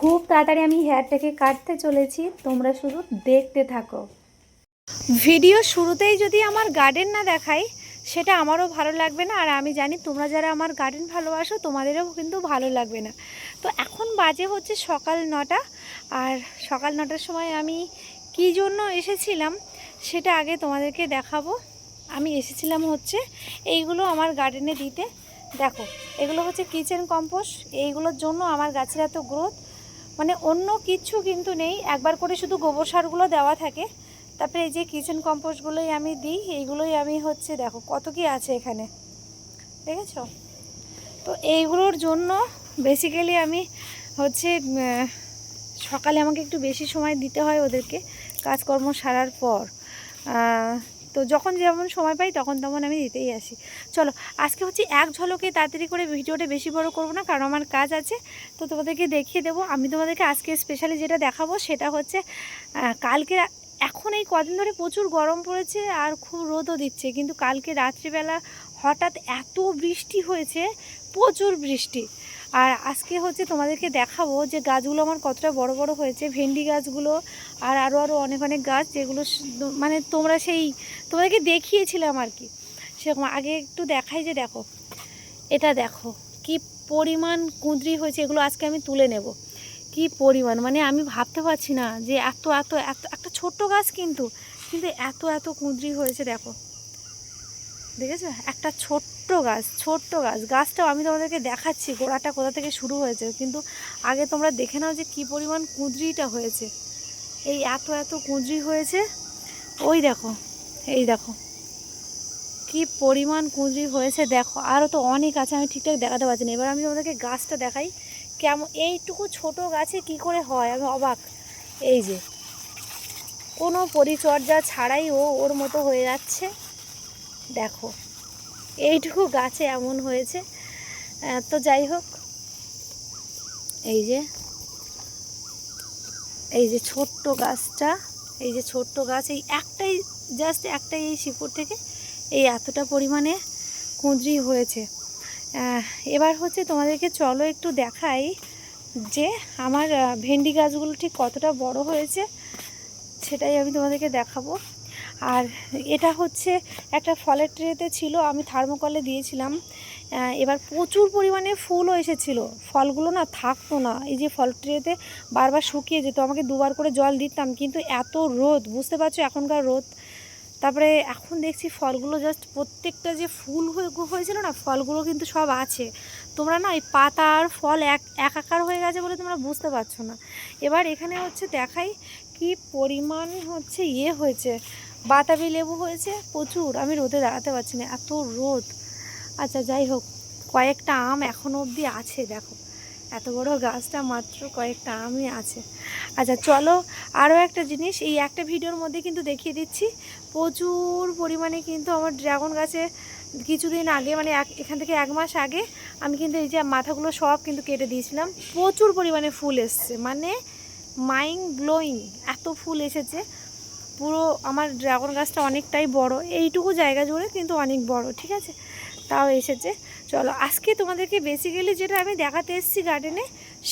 খুব তাড়াতাড়ি আমি হেয়ারটাকে কাটতে চলেছি, তোমরা শুধু দেখতে থাকো। ভিডিও শুরুতেই যদি আমার গার্ডেন না দেখাই সেটা আমারও ভালো লাগবে না, আর আমি জানি তোমরা যারা আমার গার্ডেন ভালোবাসো তোমাদেরও কিন্তু ভালো লাগবে না। তো এখন বাজে হচ্ছে সকাল 9টা, আর সকাল 9টার সময় আমি কী জন্য এসেছিলাম সেটা আগে তোমাদেরকে দেখাবো। আমি এসেছিলাম হচ্ছে এইগুলো আমার গার্ডেনে দিতে। দেখো, এগুলো হচ্ছে কিচেন কম্পোস্ট। এইগুলোর জন্য আমার গাছের এত গ্রোথ, মানে অন্য কিছু কিন্তু নেই, একবার করে শুধু গোবর সারগুলো দেওয়া থাকে। তারপরে এই যে কিচেন কম্পোস্টগুলোই আমি দিই, এইগুলোই আমি হচ্ছে দেখো কত কি আছে এখানে, দেখেছো? তো এইগুলোর জন্য বেসিক্যালি আমি হচ্ছে সকালে আমাকে একটু বেশি সময় দিতে হয় ওদেরকে কাজকর্ম সারার পর। তো যখন যেমন সময় পাই তখন তেমন আমি দিতেই আসি। চলো, আজকে হচ্ছে এক ঝলকে তাড়াতাড়ি করে ভিডিওটা বেশি বড় করব না, কারণ আমার কাজ আছে। তো তোমাদেরকে দেখিয়ে দেবো। আমি তোমাদেরকে আজকে স্পেশালি যেটা দেখাবো সেটা হচ্ছে কালকে, এখন এই কদিন ধরে প্রচুর গরম পড়েছে আর খুব রোদও দিচ্ছে, কিন্তু কালকে রাত্রিবেলা হঠাৎ এত বৃষ্টি হয়েছে, প্রচুর বৃষ্টি। আর আজকে হচ্ছে তোমাদেরকে দেখাবো যে গাছগুলো আমার কতটা বড় বড় হয়েছে, ভেন্ডি গাছগুলো আর আরও অনেক অনেক গাছ, যেগুলো মানে তোমরা তোমাদেরকে দেখিয়েছিলাম আর কি সেরকম। আগে একটু দেখাই যে দেখো, এটা দেখো কি পরিমাণ কুঁদরি হয়েছে। এগুলো আজকে আমি তুলে নেব। কি পরিমাণ, মানে আমি ভাবতে পারছি না যে এত এত এত একটা ছোট্ট গাছ, কিন্তু কিন্তু এত এত কুঁদরি হয়েছে। দেখো, দেখেছো? একটা ছোট্ট গাছ গাছটাও আমি তোমাদেরকে দেখাচ্ছি গোড়াটা কোথা থেকে শুরু হয়েছে, কিন্তু আগে তোমরা দেখে নাও যে কি পরিমাণ কুঁদরিটা হয়েছে। এই এত এত কুঁদরি হয়েছে। ওই দেখো, এই দেখো কি পরিমাণ কুঁদরি হয়েছে। দেখো আরও তো অনেক আছে, আমি ঠিকঠাক দেখাতে পারছি না। এবার আমি তোমাদেরকে গাছটা দেখাই কেমন, এইটুকু ছোট গাছে কি করে হয়, আমি অবাক। এই যে কোনো পরিচর্যা ছাড়াই ওর মতো হয়ে যাচ্ছে। দেখো এইটুকু গাছে এমন হয়েছে। তো যাই হোক, এই যে ছোট্ট গাছটা, এই যে ছোট্ট গাছ, এই একটাই, জাস্ট একটাই, এই শিকড় থেকে এই এতটা পরিমাণে কুঁদরি হয়েছে। এবার হচ্ছে তোমাদেরকে চলো একটু দেখাই যে আমার ভেন্ডি গাছগুলো ঠিক কতটা বড় হয়েছে, সেটাই আমি তোমাদেরকে দেখাবো। আর এটা হচ্ছে একটা ফলের ট্রেতে ছিল, আমি থার্মোকলে দিয়েছিলাম। এবার প্রচুর পরিমাণে ফুলও এসেছিল, ফলগুলো না থাকতো না, এই যে ফল ট্রেতে বারবার শুকিয়ে যেত, আমাকে দুবার করে জল দিতাম, কিন্তু এত রোদ, বুঝতে পারছো এখনকার রোদ। তারপরে এখন দেখছি ফলগুলো জাস্ট প্রত্যেকটা যে ফুল হয়েছিল না, ফলগুলো কিন্তু সব আছে। তোমরা না এই পাতা আর ফল একাকার হয়ে গেছে বলে তোমরা বুঝতে পারছো না। এবার এখানে হচ্ছে দেখাই কি পরিমাণ হচ্ছে হয়েছে, বাতাবি লেবু হয়েছে প্রচুর। আমি রোদে দাঁড়াতে পারছি না, এত রোদ। আচ্ছা যাই হোক, কয়েকটা আম এখনও অবধি আছে। দেখো এত বড় গাছটা, মাত্র কয়েকটা আমই আছে। আচ্ছা চলো, আরও একটা জিনিস এই একটা ভিডিওর মধ্যে কিন্তু দেখিয়ে দিচ্ছি। প্রচুর পরিমাণে কিন্তু আমার ড্রাগন গাছে কিছুদিন আগে, মানে এখান থেকে 1 মাস আগে আমি কিন্তু এই যে মাথাগুলো সব কিন্তু কেটে দিয়েছিলাম। প্রচুর পরিমাণে ফুল এসছে, মানে মাইন্ড ব্লোয়িং, এত ফুল এসেছে। পুরো আমার ড্রাগন গাছটা অনেকটাই বড়, এইটুকু জায়গা জুড়ে কিন্তু অনেক বড়, ঠিক আছে? তাও এসেছে। চলো, আজকে তোমাদেরকে বেসিক্যালি যেটা আমি দেখাতে এসেছি গার্ডেনে,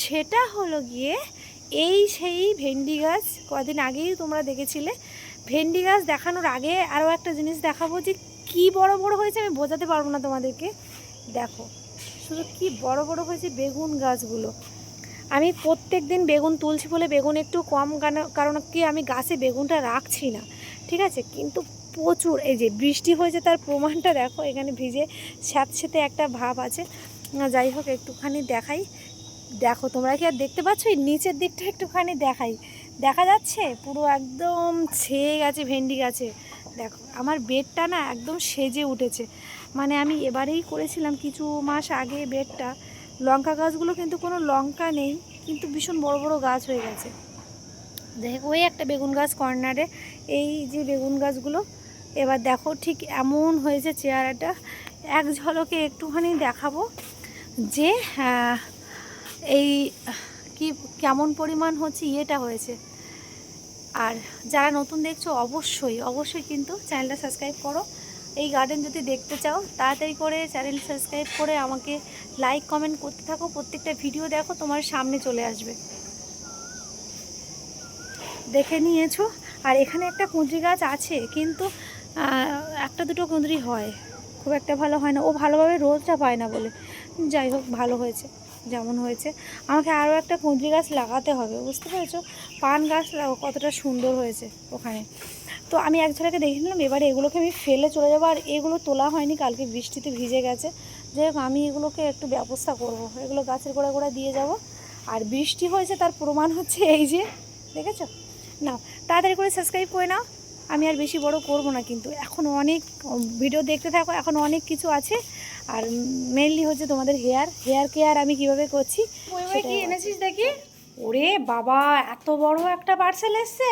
সেটা হলো গিয়ে সেই ভেন্ডি গাছ। কদিন আগেই তোমরা দেখেছিলে। ভেন্ডি গাছ দেখানোর আগে আরও একটা জিনিস দেখাবো, যে কি বড় বড় হয়েছে আমি বোঝাতে পারবো না তোমাদেরকে। দেখো শুধু কি বড় বড় হয়েছে বেগুন গাছগুলো। আমি প্রত্যেক দিন বেগুন তুলছি বলে বেগুন একটু কম, কারণ কি আমি গাছে বেগুনটা রাখছি না, ঠিক আছে? কিন্তু প্রচুর, এই যে বৃষ্টি হয়েছে তার প্রমাণটা দেখো, এখানে ভিজে স্যাঁতস্যাঁতে একটা ভাব আছে। যাই হোক, একটুখানি দেখাই। দেখো তোমরা কি আর দেখতে পাচ্ছ? এই নিচের দিকটা একটুখানি দেখাই, দেখা যাচ্ছে পুরো একদম ছেয়ে গেছে ভেন্ডি গাছে। দেখো আমার বেডটা না একদম সেজে উঠেছে, মানে আমি এবারেই করেছিলাম কিছু মাস আগে বেডটা। লঙ্কা গাছগুলো কিন্তু কোনো লঙ্কা নেই, কিন্তু ভীষণ বড় বড় গাছ হয়ে গেছে। যাই হোক, ওই একটা বেগুন গাছ কর্নারে, এই যে বেগুন গাছগুলো। এবার দেখো ঠিক এমন হয়েছে চেহারাটা। এক ঝলকে একটুখানি দেখাবো যে এই কি কেমন পরিমাণ হচ্ছে হয়েছে। আর যারা নতুন দেখছো অবশ্যই অবশ্যই কিন্তু চ্যানেলটা সাবস্ক্রাইব করো। এই গার্ডেন যদি দেখতে চাও তাড়াতাড়ি করে চ্যানেল সাবস্ক্রাইব করে আমাকে লাইক কমেন্ট করতে থাকো। প্রত্যেকটা ভিডিও দেখো, তোমার সামনে চলে আসবে। দেখে নিয়েছো। আর এখানে একটা কুঁদরি গাছ আছে, কিন্তু একটা দুটো কুঁদরি হয়, খুব একটা ভালো হয় না। ও ভালোভাবে রোদটা পায় না বলে। যাই হোক, ভালো হয়েছে যেমন হয়েছে। আমাকে আরও একটা কুঁদরি গাছ লাগাতে হবে, বুঝতে পেরেছো? পান গাছ কতটা সুন্দর হয়েছে ওখানে। তো আমি এক ঝলকে দেখে নিলাম, এবারে এগুলোকে আমি ফেলে চলে যাবো। আর এগুলো তোলা হয়নি, কালকে বৃষ্টিতে ভিজে গেছে। যাই হোক, আমি এগুলোকে একটু ব্যবস্থা করব, এগুলো গাছের গোড়া গোড়া দিয়ে যাব। আর বৃষ্টি হয়েছে তার প্রমাণ হচ্ছে এই যে, দেখেছো? না, তাড়াতাড়ি করে সাবস্ক্রাইব করে নাও। আমি আর বেশি বড় করব না, কিন্তু এখন অনেক ভিডিও দেখতে থাকো, এখন অনেক কিছু আছে। আর মেনলি হচ্ছে তোমাদের হেয়ার কেয়ার আমি কিভাবে করছি। কি এনেছিস দেখি? ওরে বাবা, এত বড় একটা পার্সেল এসছে!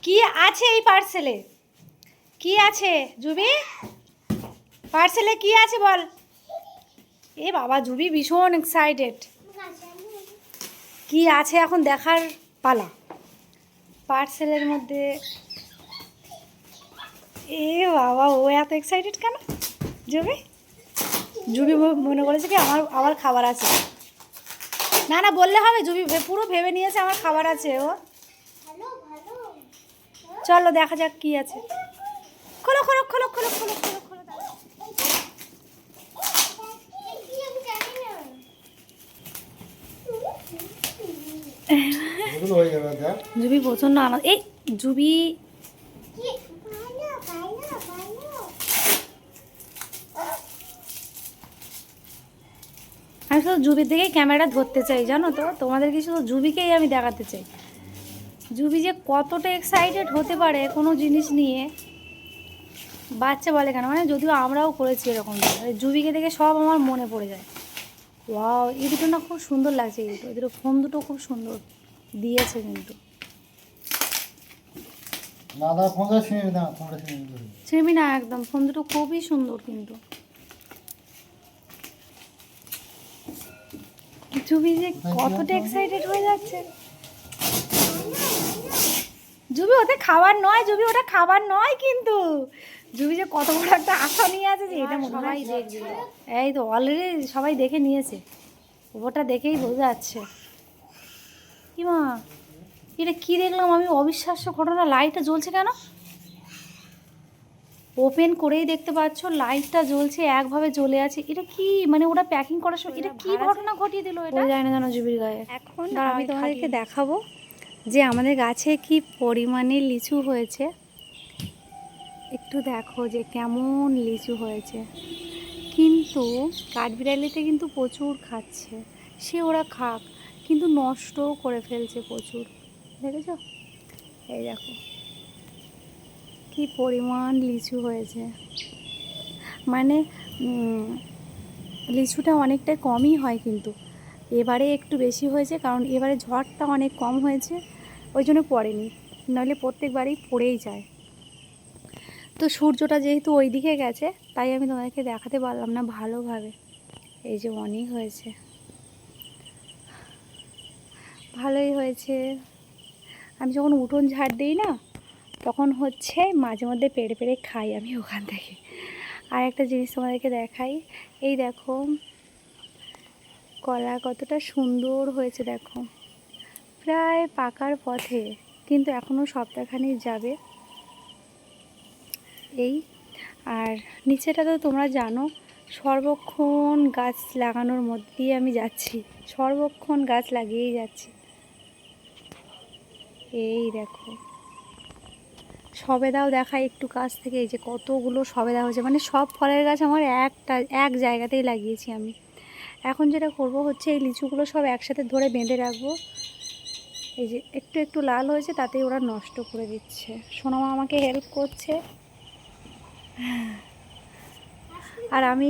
কি আছে এই পার্সেলে? কি আছে জুবি? পার্সেলে কি আছে বল? এ বাবা, জুবি ভীষণ এক্সাইটেড। কি আছে এখন দেখার পালা। পার্সেলের মধ্যে, এ বাবা, ও এত এক্সাইটেড কেন? জুবি জুবি মনে করেছে কি আমার খাবার আছে। না না, বললে হবে? জুবি পুরো ভেবে নিয়েছে আমার খাবার আছে। ও চলো দেখা যাক কি আছে। খোলো খোলো খোলো খোলো খোলো খোলো খোলো। জুবি প্রচন্ড আনন্দ। এই জুবি, আমি শুধু জুবির দিকেই ক্যামেরা ধরতে চাই, জানো তো? তোমাদেরকে শুধু জুবিকেই আমি দেখাতে চাই। জুবি যে কতটা এক্সাইটেড হতে পারে কোনো জিনিস নিয়ে, বাচ্চা বলে কেন, মানে যদিও আমরাও করেছি এরকম। জুবিকে দেখে সব আমার মনে পড়ে যায়। ওয়াও, এই দুটো না খুব সুন্দর লাগছে। এই দুটো ফোন দুটো খুব সুন্দর দিয়েছে কিন্তু। ছিঁড়বি না একদম, ফোন দুটো খুবই সুন্দর কিন্তু। জুবি যে কতটা এক্সাইটেড হয়ে যাচ্ছে। জুবি ওতে খাবার নয়, জুবি ওটা খাবার নয় কিন্তু। জুবি যে কত বড় একটা আশা নিয়ে আছে যে এটা সবাই দেখবে। এই তো অলরেডি সবাই দেখে নিয়েছে, ওটা দেখেই বোঝা যাচ্ছে। কি মা, এটা কি দেখলাম আমি? অবিশ্বাস্য ঘটনা। লাইটটা জ্বলছে কেন? ওপেন করেই দেখতে পাচ্ছ লাইটটা জ্বলছে, একভাবে জ্বলে আছে। এটা কি মানে ওরা প্যাকিং করার সময় এটা কি ঘটনা ঘটিয়ে দিল? এটা যায় না জানো জুবির গায়ে। এখন আমি তোমাদেরকে দেখাবো যে আমাদের গাছে কি পরিমাণে লিচু হয়েছে। একটু দেখো যে কেমন লিচু হয়েছে। কিন্তু কাঠবিড়ালিতে কিন্তু প্রচুর খাচ্ছে। সে ওরা খাক, কিন্তু নষ্টও করে ফেলছে প্রচুর। দেখেছ? এই দেখো কি পরিমাণ লিচু হয়েছে। মানে লিচুটা অনেকটাই কমই হয়, কিন্তু এবারে একটু বেশি হয়েছে, কারণ এবারে ঝড়টা অনেক কম হয়েছে, ওই জন্য পড়েনি। নাহলে প্রত্যেকবারই পড়েই যায়। তো সূর্যটা যেহেতু ওই দিকে গেছে, তাই আমি তোমাদেরকে দেখাতে পারলাম না ভালোভাবে। এই যে অনেক হয়েছে, ভালোই হয়েছে। আমি যখন উঠোন ঝাড় দিই না, তখন হচ্ছে মাঝে মধ্যে পেড়ে পেড়ে খাই আমি ওখান থেকে। আর একটা জিনিস তোমাদেরকে দেখাই, এই দেখো কলা কতটা সুন্দর হয়েছে। দেখো প্রায় পাকার পথে, কিন্তু এখনও সপ্তাহখানি যাবে। এই আর নিচেটা তো তোমরা জানো, সর্বক্ষণ গাছ লাগানোর মধ্যে দিয়ে আমি যাচ্ছি, সর্বক্ষণ গাছ লাগিয়েই যাচ্ছি। এই দেখো সবেদাও দেখাই একটু কাছ থেকে, এই যে কতগুলো সবেদা হয়েছে। মানে সব ফলের গাছ আমার এক জায়গাতেই লাগিয়েছি আমি। এখন যেটা করব হচ্ছে এই লিচুগুলো সব একসাথে ধরে বেঁধে রাখবো। এই যে একটু একটু লাল হয়েছে, তাতেই ওরা নষ্ট করে দিচ্ছে। সোনামা আমাকে হেল্প করছে। আর আমি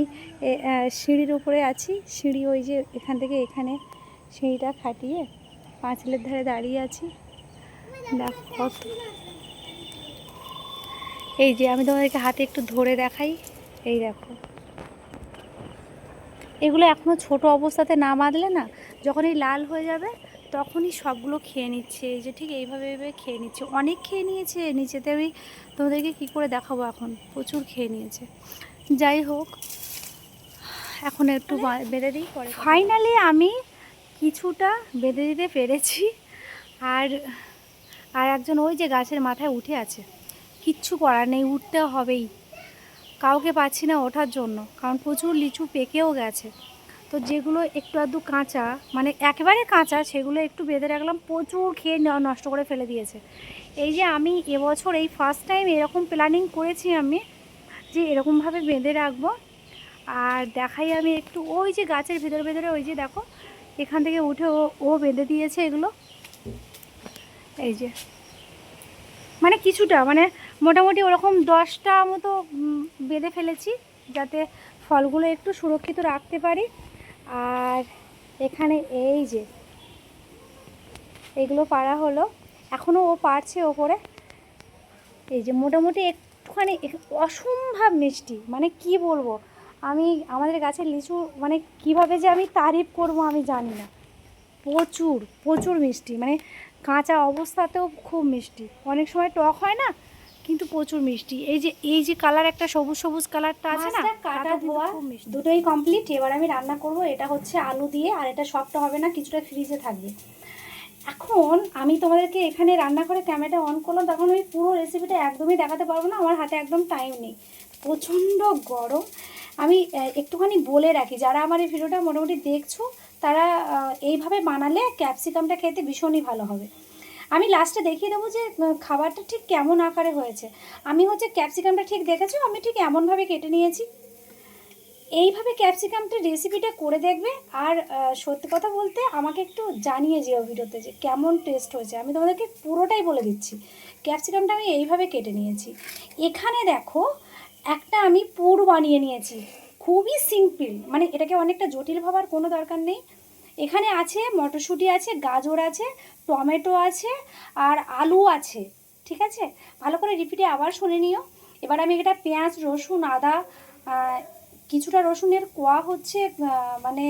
সিঁড়ির উপরে আছি। সিঁড়ি ওই যে এখান থেকে এখানে সিঁড়িটা খাটিয়ে পাঁচিলের ধারে দাঁড়িয়ে আছি। দেখো কত, এই যে আমি তোমাদেরকে হাতে একটু ধরে দেখাই। এই দেখো এগুলো এখনও ছোট অবস্থাতে না বাঁধলে না, যখন এই লাল হয়ে যাবে তখনই সবগুলো খেয়ে নিচ্ছে। এই যে ঠিক এইভাবে এইভাবে খেয়ে নিচ্ছে, অনেক খেয়ে নিয়েছে নিচেতে। আমি তোমাদেরকে কী করে দেখাবো, এখন প্রচুর খেয়ে নিয়েছে। যাই হোক, এখন একটু বেঁধে দিই পরে। ফাইনালি আমি কিছুটা বেঁধে দিতে পেরেছি। আর আর একজন ওই যে গাছের মাথায় উঠে আছে, কিচ্ছু করার নেই, উঠতে হবেই। কাউকে পাচ্ছি না ওঠার জন্য, কারণ প্রচুর লিচু পেকেও গেছে। তো যেগুলো একটু আধটু কাঁচা, মানে একেবারে কাঁচা, সেগুলো একটু বেঁধে রাখলাম, প্রচুর খেয়ে নষ্ট করে ফেলে দিয়েছে। এই যে আমি এবছর এই ফার্স্ট টাইম এরকম প্ল্যানিং করেছি আমি, যে এরকমভাবে বেঁধে রাখবো। আর দেখাই আমি একটু, ওই যে গাছের ভেতরে ভেতরে ওই যে দেখো, এখান থেকে উঠে ও বেঁধে দিয়েছে এগুলো। এই যে মানে কিছুটা, মানে মোটামুটি ওরকম 10টা মতো বেঁধে ফেলেছি, যাতে ফলগুলো একটু সুরক্ষিত রাখতে পারি। আর এখানে এই যে এইগুলো পাড়া হলো, এখনও ও পারছে ওপরে। এই যে মোটামুটি একটুখানি অসম্ভব মিষ্টি, মানে কি বলবো আমি, আমাদের গাছের লিচু মানে কিভাবে যে আমি তারিফ করব আমি জানি না। প্রচুর প্রচুর মিষ্টি, মানে কাঁচা অবস্থাতেও খুব মিষ্টি, অনেক সময় টক হয় না, কিন্তু প্রচুর মিষ্টি। এই যে কালার, একটা সবুজ সবুজ কালারটা আছে না, কাটা ধোয়া দুটোই কমপ্লিট। এবার আমি রান্না করব, এটা হচ্ছে আলু দিয়ে, আর এটা সবটা হবে না, কিছুটা ফ্রিজে থাকবে। এখন আমি তোমাদেরকে এখানে রান্না করে ক্যামেরাটা অন করলাম, তখন আমি পুরো রেসিপিটা একদমই দেখাতে পারবো না, আমার হাতে একদম টাইম নেই, প্রচণ্ড গরম। আমি একটুখানি বলে রাখি, যারা আমার এই ভিডিওটা মোটামুটি দেখছো, তারা এইভাবে বানালে ক্যাপসিকামটা খেতে ভীষণই ভালো হবে। আমি লাস্টে দেখিয়ে দেবো যে খাবারটা ঠিক কেমন আকারে হয়েছে। আমি হচ্ছে ক্যাপসিকামটা ঠিক দেখেছো, আমি ঠিক এমনভাবে কেটে নিয়েছি। এইভাবে ক্যাপসিকামটা রেসিপিটা করে দেখবে। আর সত্যি কথা বলতে আমাকে একটু জানিয়ে যেও ভিডিওতে যে কেমন টেস্ট হয়েছে। আমি তোমাদেরকে পুরোটাই বলে দিচ্ছি। ক্যাপসিকামটা আমি এইভাবে কেটে নিয়েছি। এখানে দেখো একটা আমি পুর বানিয়ে নিয়েছি, খুবই সিম্পল, মানে এটাকে অনেকটা জটিল ভাবার কোনো দরকার নেই। এখানে আছে মটরশুঁটি আছে, গাজর আছে, টমেটো আছে, আর আলু আছে। ঠিক আছে, ভালো করে রিপিটে আবার শুনে নিও। এবার আমি এটা পেঁয়াজ, রসুন, আদা, কিছুটা রসুনের কোয়া হচ্ছে, মানে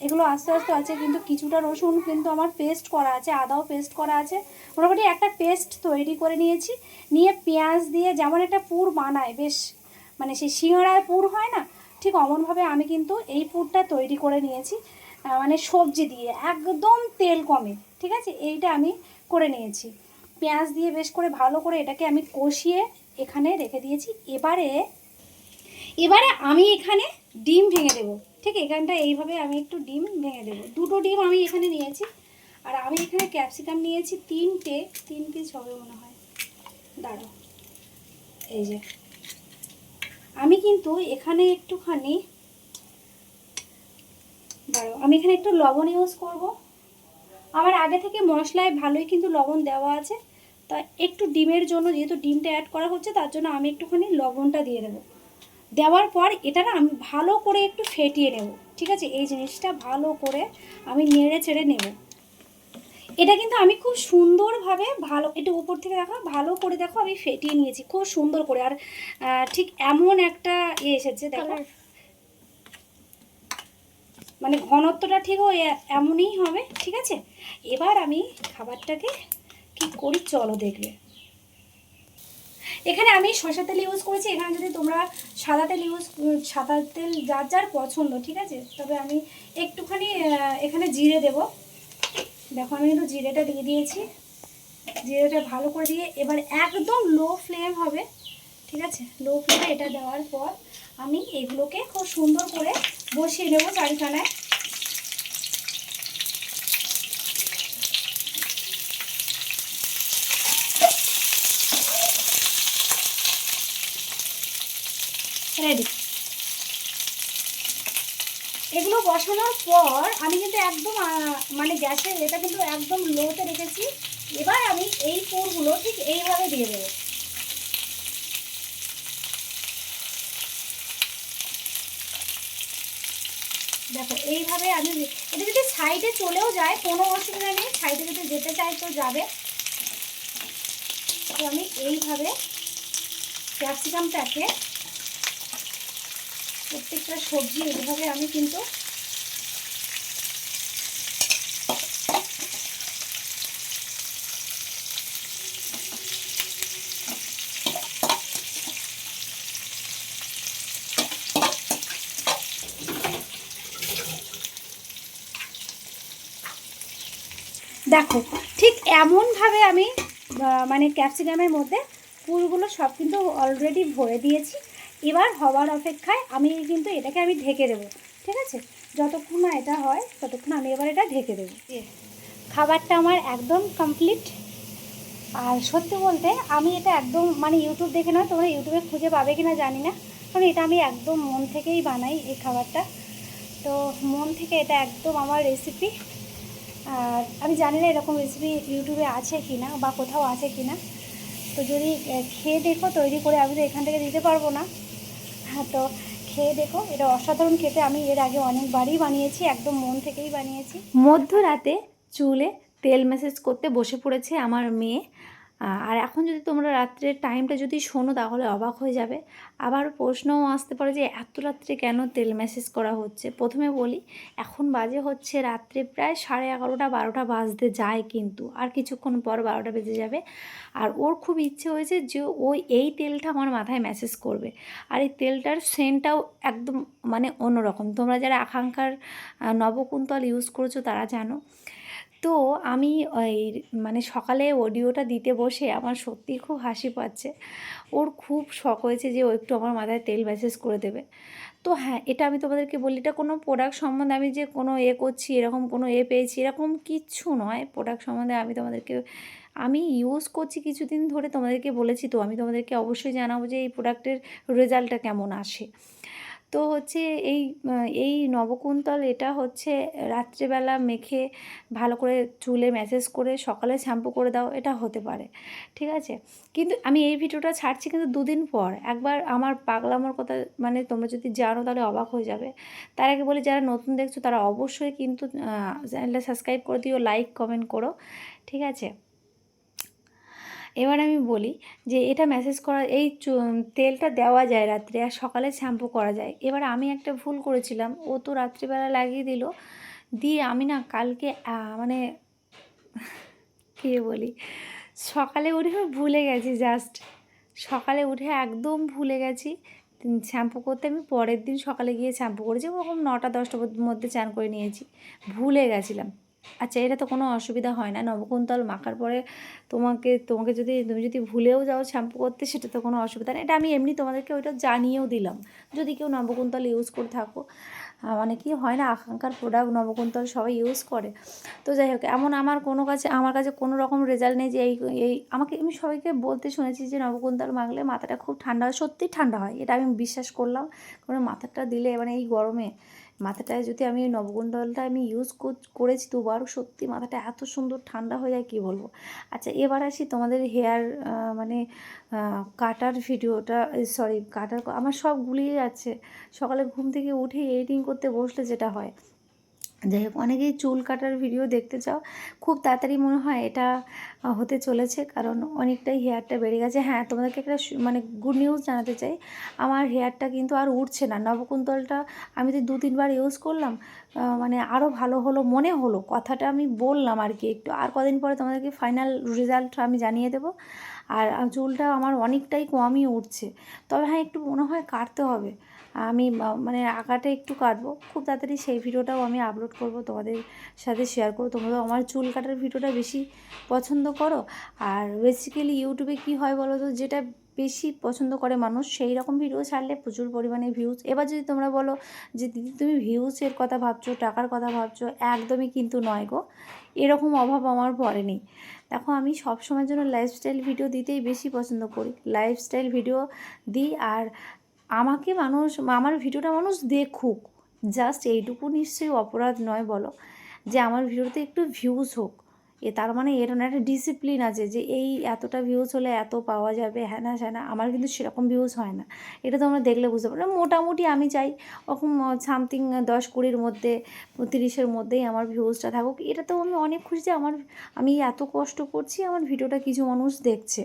এগুলো আস্তে আস্তে আছে, কিন্তু কিছুটা রসুন কিন্তু আমার পেস্ট করা আছে, আদাও পেস্ট করা আছে। মোটামুটি একটা পেস্ট তৈরি করে নিয়েছি। নিয়ে পেঁয়াজ দিয়ে যেমন একটা পুর বানায় বেশ, মানে সেই সিঙাড়ার পুর হয় না, ঠিক অমনভাবে আমি কিন্তু এই পুরটা তৈরি করে নিয়েছি, মানে সবজি দিয়ে একদম তেল কমে। ঠিক আছে, এইটা আমি করে নিয়েছি। পেঁয়াজ দিয়ে বেশ করে ভালো করে এটাকে আমি কষিয়ে এখানে রেখে দিয়েছি। এবারে আমি এখানে ডিম ভেঙে দেবো। ঠিক এখানটা এইভাবে আমি একটু ডিম ভেঙে দেবো। 2টো ডিম আমি এখানে নিয়েছি। আর আমি এখানে ক্যাপসিকাম নিয়েছি 3 পিস হবে মনে হয়, দাঁড়াও। এই যে আমি কিন্তু এখানে একটুখানি, আমি এখানে একটু লবণ ইউজ করব। আমার আগে থেকে মশলায় ভালোই কিন্তু লবণ দেওয়া আছে, তা একটু ডিমের জন্য, যেহেতু ডিমটা অ্যাড করা হচ্ছে, তার জন্য আমি একটুখানি লবণটা দিয়ে দেবো। দেওয়ার পর এটা না আমি ভালো করে একটু ফেটিয়ে নেব। ঠিক আছে, এই জিনিসটা ভালো করে আমি নেড়ে চেড়ে নেব। এটা কিন্তু আমি খুব সুন্দরভাবে, ভালো একটু উপর থেকে দেখো, ভালো করে দেখো আমি ফেটিয়ে নিয়েছি খুব সুন্দর করে। আর ঠিক এমন একটা এসেছে দেখো, মানে ঘনত্বটা ঠিক ওই এমনই হবে। ঠিক আছে, এবার আমি খাবারটাকে কি করি চলো দেখবে। এখানে আমি সরষের তেল ইউজ করেছি, এখানে যদি তোমরা সাদা তেল যার যার পছন্দ। ঠিক আছে, তবে আমি একটুখানি এখানে জিরে দেব। দেখো আমি কিন্তু জিরেটা দিয়ে দিয়েছি। জিরেটা ভালো করে দিয়ে এবার একদম লো ফ্লেম হবে। ঠিক আছে, লো ফ্লেমে এটা দেওয়ার পর আমি এগুলোকে খুব সুন্দর করে বসিয়ে দেবো চারিখানায়। রেডি। এগুলো বসানোর পর আমি কিন্তু একদম মানে গ্যাসের এটা কিন্তু একদম লোতে রেখেছি। এবার আমি এই পুরগুলো ঠিক এইভাবে দিয়ে দেবো। দেখো এইভাবে আমি, এটা যদি সাইডে চলেও যায় কোনো অসুবিধা নেই, সাইডে যদি যেতে চাই তো যাবে। তো আমি এইভাবে ক্যাপসিকামটাকে, প্রত্যেকটা সবজি এইভাবে আমি কিন্তু দেখো ঠিক এমনভাবে আমি মানে ক্যাপসিকামের মধ্যে ফুলগুলো সব কিন্তু অলরেডি ভরে দিয়েছি। এবার হওয়ার অপেক্ষায় আমি কিন্তু এটাকে আমি ঢেকে দেবো, ঠিক আছে? যতক্ষণ না এটা হয় ততক্ষণ আমি এবার এটা ঢেকে দেবো। খাবারটা আমার একদম কমপ্লিট। আর সত্যি বলতে আমি এটা একদম মানে ইউটিউব দেখে নয়, তোমরা ইউটিউবে খুঁজে পাবে কি না জানি না, কারণ এটা আমি একদম মন থেকেই বানাই এই খাবারটা। তো মন থেকে এটা একদম আমার রেসিপি। আর আমি জানি না এরকম রেসিপি ইউটিউবে আছে কি না বা কোথাও আছে কি না। তো যদি খেয়ে দেখো তৈরি করে, আমি তো এখান থেকে দিতে পারবো না। হ্যাঁ, তো খেয়ে দেখো, এটা অসাধারণ খেতে। আমি এর আগে অনেকবারই বানিয়েছি, একদম মন থেকেই বানিয়েছি। মধ্যরাতে চুলে তেল ম্যাসেজ করতে বসে পড়েছে আমার মেয়ে। আর এখন যদি তোমরা রাত্রের টাইমটা যদি শোনো তাহলে অবাক হয়ে যাবে। আবার প্রশ্নও আসতে পারে যে এত রাত্রে কেন তেল ম্যাসেজ করা হচ্ছে। প্রথমে বলি, এখন বাজে হচ্ছে রাত্রে প্রায় 11:30 12টা বাজতে যায়, কিন্তু আর কিছুক্ষণ পর 12টা বেজে যাবে। আর ওর খুব ইচ্ছে হয়েছে যে এই তেলটা আমার মাথায় ম্যাসেজ করবে। আর এই তেলটার সেন্টটাও একদম মানে অন্যরকম। তোমরা যারা আকাঙ্ক্ষার নবকুন্তল ইউজ করেছো তারা জানো। তো আমি ওই মানে সকালে অডিওটা দিতে বসে আমার সত্যিই খুব হাসি পাচ্ছে। ওর খুব শখ হয়েছে যে ও একটু আমার মাথায় তেল ম্যাসেজ করে দেবে। তো হ্যাঁ, এটা আমি তোমাদেরকে বলি, এটা কোনো প্রোডাক্ট সম্বন্ধে আমি যে কোনো করছি, এরকম কোনো পেয়েছি এরকম কিচ্ছু নয়। প্রোডাক্ট সম্বন্ধে আমি ইউজ করছি কিছুদিন ধরে, তোমাদেরকে বলেছি তো, আমি তোমাদেরকে অবশ্যই জানাবো যে এই প্রোডাক্টের রেজাল্টটা কেমন আসে। তো হচ্ছে এই নবকুন্তল এটা হচ্ছে রাত্রেবেলা মেখে ভালো করে চুলে ম্যাসেজ করে সকালে শ্যাম্পু করে দাও, এটা হতে পারে, ঠিক আছে? কিন্তু আমি এই ভিডিওটা ছাড়ছি কিন্তু 2 দিন পর। একবার আমার পাগলামোর কথা মানে তোমরা যদি জানো তাহলে অবাক হয়ে যাবে। তার আগে বলি, যারা নতুন দেখছো তারা অবশ্যই কিন্তু চ্যানেলটা সাবস্ক্রাইব করে দিও, লাইক কমেন্ট করো, ঠিক আছে? এবার আমি বলি যে এটা ম্যাসেজ করা, এই তেলটা দেওয়া যায় রাত্রে আর সকালে শ্যাম্পু করা যায়। এবার আমি একটা ভুল করেছিলাম, ও তো রাত্রিবেলা লাগিয়ে দিল, দিয়ে আমি না কালকে মানে কী বলি, সকালে উঠে ভুলে গেছি, জাস্ট সকালে উঠে একদম ভুলে গেছি শ্যাম্পু করতে। আমি পরের দিন সকালে গিয়ে শ্যাম্পু করেছি, ওরকম 9টা 10টার মধ্যে চান করে নিয়েছি, ভুলে গেছিলাম। আচ্ছা, এটা তো কোনো অসুবিধা হয় না, নবকুন্তল মাখার পরে তোমাকে যদি তুমি যদি ভুলেও যাও শ্যাম্পু করতে, সেটা তো কোনো অসুবিধা নেই। এটা আমি এমনি তোমাদেরকে ওইটা জানিয়েও দিলাম, যদি কেউ নবকুন্তল ইউজ করে থাকো। মানে কি হয় না, আকাঙ্ক্ষার প্রোডাক্ট নবকুন্তল সবাই ইউজ করে। তো যাই হোক, এমন আমার কাছে কোনো রকম রেজাল্ট নেই যে আমি সবাইকে বলতে শুনেছি যে নবকুন্তল মাখলে মাথাটা খুব ঠান্ডা হয়। সত্যিই ঠান্ডা হয়, এটা আমি বিশ্বাস করলাম। কারণ মাথাটা দিলে মানে এই গরমে মাথাটায় যদি আমি নবকুন্তলটা ইউজ করেছি 2বার, সত্যি মাথাটা এত সুন্দর ঠান্ডা হয়ে যায় কী বলবো। আচ্ছা, এবার আসি তোমাদের হেয়ার মানে কাটার ভিডিওটা, সরি কাটার, আমার সব গুলিয়ে যাচ্ছে। সকালে ঘুম থেকে উঠে এডিটিং করতে বসলে যেটা হয়, যাই হোক, অনেকেই চুল কাটার ভিডিও দেখতে চাও, খুব তাড়াতাড়ি মনে হয় এটা হতে চলেছে, কারণ অনেকটাই হেয়ারটা বেড়ে গেছে। হ্যাঁ, তোমাদেরকে একটা মানে গুড নিউজ জানাতে চাই, আমার হেয়ারটা কিন্তু আর উঠছে না। নবকুন্তলটা আমি তো 2-3বার ইউজ করলাম, মানে আরও ভালো হলো মনে হলো, কথাটা আমি বললাম আর কি। একটু আর কদিন পরে তোমাদেরকে ফাইনাল রেজাল্ট আমি জানিয়ে দেবো। আর চুলটা আমার অনেকটাই কমই উঠছে, তবে হ্যাঁ একটু মনে হয় কাটতে হবে। আমি মানে আঁকাটা একটু কাটবো খুব তাড়াতাড়ি, সেই ভিডিওটাও আমি আপলোড করব, তোমাদের সাথে শেয়ার করবো। তোমরা আমার চুল কাটার ভিডিওটা বেশি পছন্দ করো। আর বেসিক্যালি ইউটিউবে কী হয় বলো তো, যেটা বেশি পছন্দ করে মানুষ সেই রকম ভিডিও ছাড়লে প্রচুর পরিমাণে ভিউজ। এবার যদি তোমরা বলো যে দিদি তুমি ভিউজের কথা ভাবছো, টাকার কথা ভাবছো, একদমই কিন্তু নয় গো, এরকম অভাব আমার পড়েনি। দেখো, আমি সবসময়ের জন্য লাইফস্টাইল ভিডিও দিতেই বেশি পছন্দ করি, লাইফস্টাইল ভিডিও দিই। আর আমার ভিডিওটা মানুষ দেখুক, জাস্ট এইটুকু নিশ্চয়ই অপরাধ নয় বলো, যে আমার ভিডিওতে একটু ভিউজ হোক। তার মানে এর একটা ডিসিপ্লিন আছে যে এই এতটা ভিউজ হলে এত পাওয়া যাবে, হ্যাঁ না হ্যাঁ না। আমার কিন্তু সেরকম ভিউজ হয় না, এটা তোমরা দেখলে বুঝতে পারো। মোটামুটি আমি চাই ওরকম সামথিং 10-20-র মধ্যে, 30-এর মধ্যেই আমার ভিউজটা থাকুক। এটা তো আমি অনেক খুশি যে আমি এত কষ্ট করছি, আমার ভিডিওটা কিছু মানুষ দেখছে।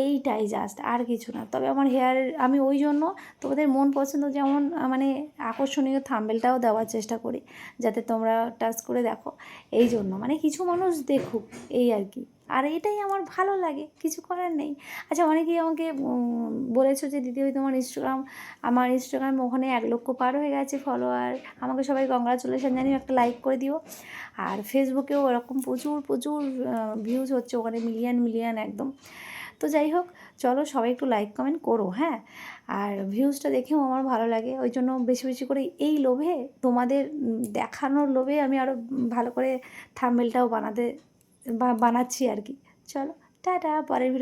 এইটাই জাস্ট, আর কিছু না। তবে আমার হেয়ারের আমি ওই জন্য তোমাদের মন পছন্দ যেমন মানে আকর্ষণীয় থাম্বনেলটাও দেওয়ার চেষ্টা করি, যাতে তোমরা টাচ করে দেখো। এই জন্য মানে কিছু মানুষ দেখুক, এই আর কি। আর এটাই আমার ভালো লাগে, কিছু করার নেই। আচ্ছা, অনেকেই আমাকে বলেছো যে দিদি ওই তোমার আমার ইনস্টাগ্রাম ওখানে 1 লক্ষ পার হয়ে গেছে ফলোয়ার, আমাকে সবাই কংগ্রাচুলেশন জানিয়ে একটা লাইক করে দিও। আর ফেসবুকেও ওরকম প্রচুর প্রচুর ভিউজ হচ্ছে, ওখানে মিলিয়ন একদম। তো যাই হোক, চলো সবাই একটু লাইক কমেন্ট করো, হ্যাঁ। আর ভিউজটা দেখেও আমার ভালো লাগে, ওই জন্য বেশি বেশি করে এই লোভে, তোমাদের দেখানোর লোভে আমি আরও ভালো করে থাম্বনেলটাও বানাচ্ছি আর কি। চলো টাটা, পরের ভিডিও।